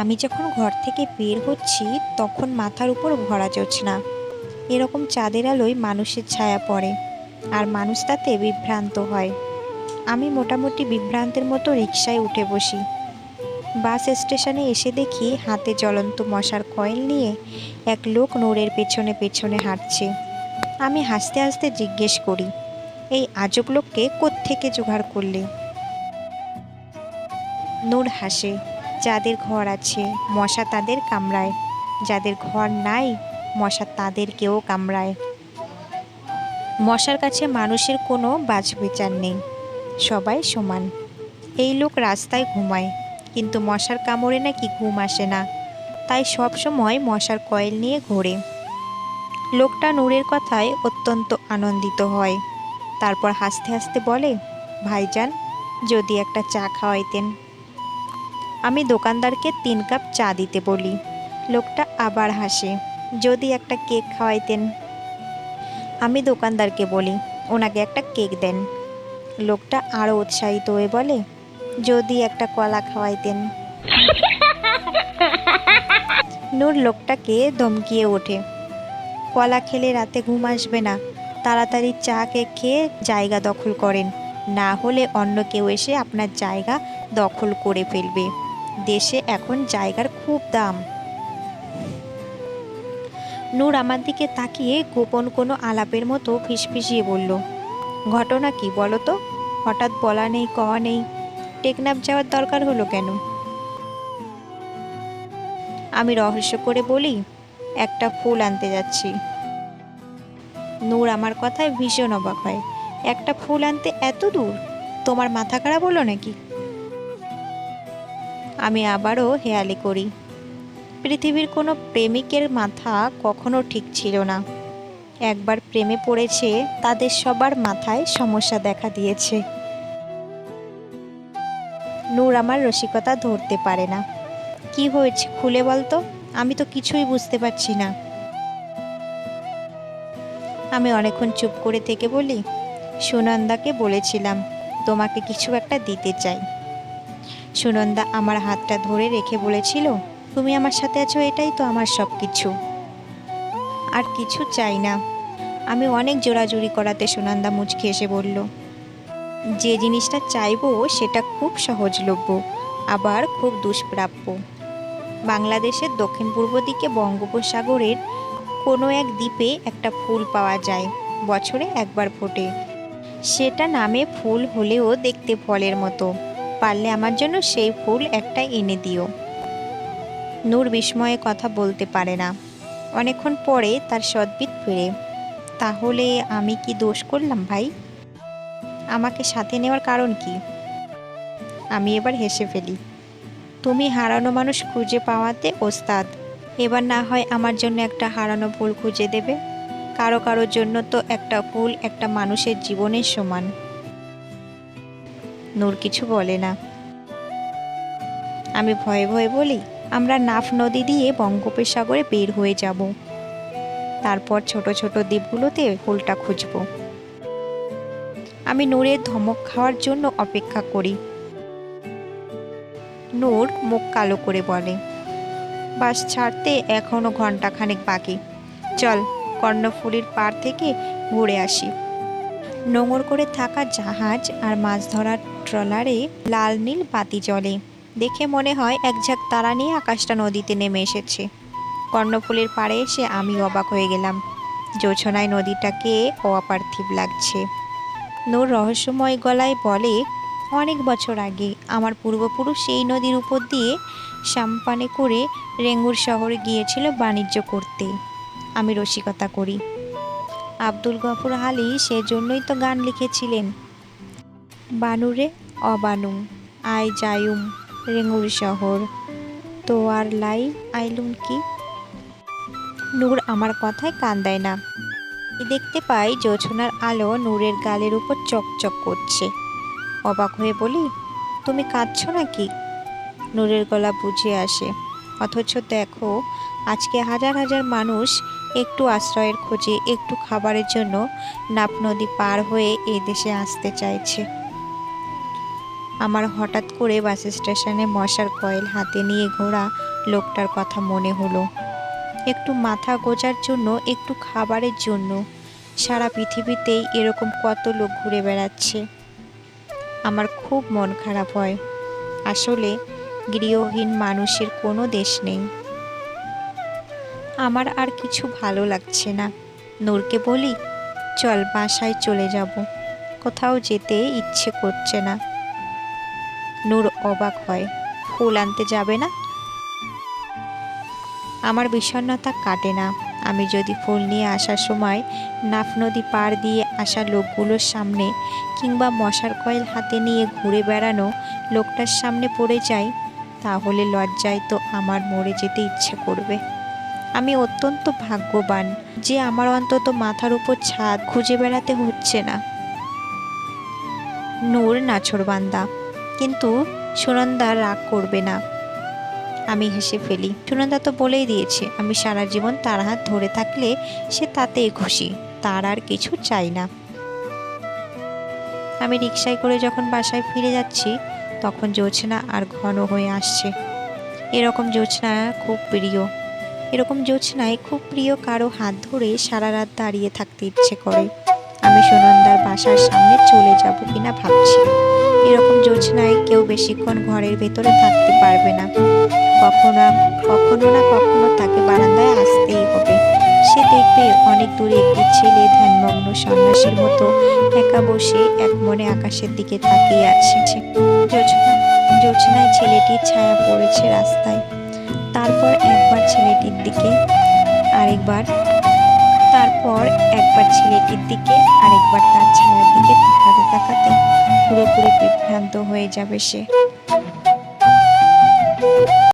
আমি যখন ঘর থেকে বের হচ্ছি তখন মাথার উপর ভরা জোছনা। এরকম চাঁদের আলোয় মানুষের ছায়া পড়ে, আর মানুষ তাতে বিভ্রান্ত হয়। আমি মোটামুটি বিভ্রান্তের মতো রিকশায় উঠে বসি। বাস স্টেশনে এসে দেখি হাতে জ্বলন্ত মশার কয়েল নিয়ে এক লোক নূরের পেছনে পেছনে হাঁটছে। আমি হাসতে হাসতে জিজ্ঞেস করি, এই আজব লোককে কোত্থেকে জোগাড় করলে? নূর হাসে, যাদের ঘর আছে মশা তাদের কামড়ায়, যাদের ঘর নাই মশা তাদেরকেও কামড়ায়। মশার কাছে মানুষের কোনো বাছবিচার নেই, সবাই সমান। এই লোক রাস্তায় ঘুমায়, কিন্তু মশার কামড়ে নাকি ঘুম আসে না, তাই সব সময় মশার কয়েল নিয়ে ঘোরে। লোকটা নূরের কথায় অত্যন্ত আনন্দিত হয়, তারপর হাসতে হাসতে বলে, ভাইজান, যদি একটা চা খাওয়াইতেন। আমি দোকানদারকে 3 কাপ চা দিতে বলি। লোকটা আবার হাসে, যদি একটা কেক খাওয়াইতেন। আমি দোকানদারকে বলি, ওনাকে একটা কেক দেন। লোকটা আরও উৎসাহিত হয়ে বলে, যদি একটা কলা খাওয়াইতেন। নূর লোকটাকে ধমকিয়ে ওঠে, কলা খেলে রাতে ঘুম আসবে না, তাড়াতাড়ি চা কেক খেয়ে জায়গা দখল করেন, না হলে অন্য কেউ এসে আপনার জায়গা দখল করে ফেলবে। দেশে এখন জায়গার খুব দাম। নূর আমার দিকে তাকিয়ে গোপন কোনো আলাপের মতো ফিসফিসিয়ে বলল, ঘটনা কি বলো তো? হঠাৎ বলা নেই কওয়া নেই, টেকনাফ যাওয়ার দরকার হলো কেন? আমি রহস্য করে বলি, একটা ফুল আনতে যাচ্ছি। নূর আমার কথায় ভীষণ অবাক হয়, একটা ফুল আনতে এত দূর? তোমার মাথা খারাপ হলো নাকি? আমি আবারও হেয়ালি করি, পৃথিবীর কোনো প্রেমিকের মাথা কখনো ঠিক ছিল না। একবার প্রেমে পড়েছে তাদের সবার মাথায় সমস্যা দেখা দিয়েছে। নূর আমার রসিকতা ধরতে পারে না। কি হয়েছে খুলে বলতো, আমি তো কিছুই বুঝতে পারছি না। আমি অনেকক্ষণ চুপ করে থেকে বলি, সুনন্দাকে বলেছিলাম তোমাকে কিছু একটা দিতে চাই। সুনন্দা আমার হাতটা ধরে রেখে বলেছিল, তুমি আমার সাথে আছো এটাই তো আমার সব কিছু, আর কিছু চাই না। আমি অনেক জোরাজুরি করাতে সুনন্দা মুচকি এসে বলল, যে জিনিসটা চাইবো সেটা খুব সহজলভ্য, আবার খুব দুষ্প্রাপ্য। বাংলাদেশের দক্ষিণ পূর্ব দিকে বঙ্গোপসাগরের কোনো এক দ্বীপে একটা ফুল পাওয়া যায়, বছরে একবার ফোটে। সেটা নামে ফুল হলেও দেখতে ফলের মতো, পারলে আমার জন্য সেই ফুল একটা এনে দিও। নূর বিস্ময়ে কথা বলতে পারে না। অনেকক্ষণ পরে তার সদ্বিত ফেরে, তাহলে আমি কি দোষ করলাম ভাই? আমাকে সাথে নেওয়ার কারণ কি? আমি এবার হেসে ফেলি, তুমি হারানো মানুষ খুঁজে পাওয়াতে ওস্তাদ, এবার না হয় আমার জন্য একটা হারানো ফুল খুঁজে দেবে। কারো কারোর জন্য তো একটা ফুল একটা মানুষের জীবনের সমান। নূর কিছু বলে না। আমি ভয়ে ভয়ে বলি, আমরা নাফ নদী দিয়ে বঙ্গোপসাগরে বের হয়ে যাব, তারপর ছোট ছোট দ্বীপগুলোতে ফুলটা খুঁজব। আমি নূরের ধমক খাওয়ার জন্য অপেক্ষা করি। নূর মুখ কালো করে বলে, বাস ছাড়তে এখনো ঘন্টাখানেক বাকি, চল কর্ণফুলীর পাড় থেকে ঘুরে আসি। নোঙর করে থাকা জাহাজ আর মাছ ধরার ট্রলারে লাল নীল বাতি জ্বলে, দেখে মনে হয় এক ঝাঁক তারা নিয়ে আকাশটা নদীতে নেমে এসেছে। কর্ণফুলীর পাড়ে এসে আমি অবাক হয়ে গেলাম, জোছনায় নদীটাকে অপার্থিব লাগছে। নূর রহস্যময় গলায় বলে, অনেক বছর আগে আমার পূর্বপুরুষ এই নদীর উপর দিয়ে সাম্পানে করে রেঙ্গুর শহরে গিয়েছিল বাণিজ্য করতে। আমি রসিকতা করি, আব্দুল গফুর আলী সেজন্যই তো গান লিখেছিলেন, বানুরে অবানু আই যায়ুম রেঙ্গুর শহর, তো আর লাই আইলুম কি। নূর আমার কথায় কান দেয় না। দেখতে পাই জোছনার আলো নূরের গালের উপর চকচক করছে। অবাক হয়ে বলি, তুমি কাঁদছো নাকি? নূরের গলা বুঝে আসে, অথচ দেখো, আজকে হাজার হাজার মানুষ একটু আশ্রয়ের খোঁজে, একটু খাবারের জন্য নাফ নদী পার হয়ে এ দেশে আসতে চাইছে। আমার হঠাৎ করে বাস স্টেশনে মশার কয়েল হাতে নিয়ে ঘোরা লোকটার কথা মনে হলো। একটু মাথা গোঁজার জন্য, একটু খাবারের জন্য সারা পৃথিবীতেই এরকম কত লোক ঘুরে বেড়াচ্ছে। আমার খুব মন খারাপ হয়। আসলে গৃহহীন মানুষের কোনো দেশ নেই। আমার আর কিছু ভালো লাগছে না। নূরকে বলি, চল বাসায় চলে যাব, কোথাও যেতে ইচ্ছে করছে না। নূর অবাক হয়, ফুল আনতে যাবে না? আমার বিষণ্ণতা কাটে না। আমি যদি ফুল নিয়ে আসার সময় নাফ নদী পার দিয়ে আসা লোকগুলোর সামনে কিংবা মশার কয়েল হাতে নিয়ে ঘুরে বেড়ানো লোকটার সামনে পড়ে যাই, তাহলে লজ্জায় তো আমার মরে যেতে ইচ্ছে করবে। আমি অত্যন্ত ভাগ্যবান যে আমার অন্তত মাথার উপর ছাদ খুঁজে বেড়াতে হচ্ছে না। নূর নাছোড়বান্দা, কিন্তু সুনন্দা রাগ করবে না। আমি হেসে ফেলি। সুনন্দা তো বলেই দিয়েছে, আমি সারা জীবন তার হাত ধরে থাকলে সে তাতেই খুশি, তার আর কিছু চাই না। আমি রিকশায় করে যখন বাসায় ফিরে যাচ্ছি, তখন জ্যোৎস্না আর ঘন হয়ে আসছে। এরকম জ্যোৎস্না খুব প্রিয়। এরকম জ্যোৎস্নায় খুব প্রিয় কারো হাত ধরে সারা রাত দাঁড়িয়ে থাকতে ইচ্ছে করে। আমি সুনন্দার বাসার সামনে চলে যাব কিনা ভাবছি। এরকম জ্যোৎস্নায় কেউ বেশিক্ষণ ঘরের ভেতরে থাকতে পারবে না। কখনো না কখনো তাকে বারান্দায় আসতেই হবে। সে দেখবে অনেক দূরে একটি ছেলে ধ্যানমগ্ন সন্ন্যাসীর মতো একা বসে এক মনে আকাশের দিকে তাকিয়ে আছে। জ্যোৎস্নায় ছেলেটির ছায়া পড়েছে রাস্তায়। তারপর একবার ছেলেটির দিকে, আরেকবার, তারপর একবার ছেলেটির দিকে, আরেকবার তার ছায়ার দিকে তাকাতে তাকাতে পুরোপুরি বিভ্রান্ত হয়ে যাবে সে।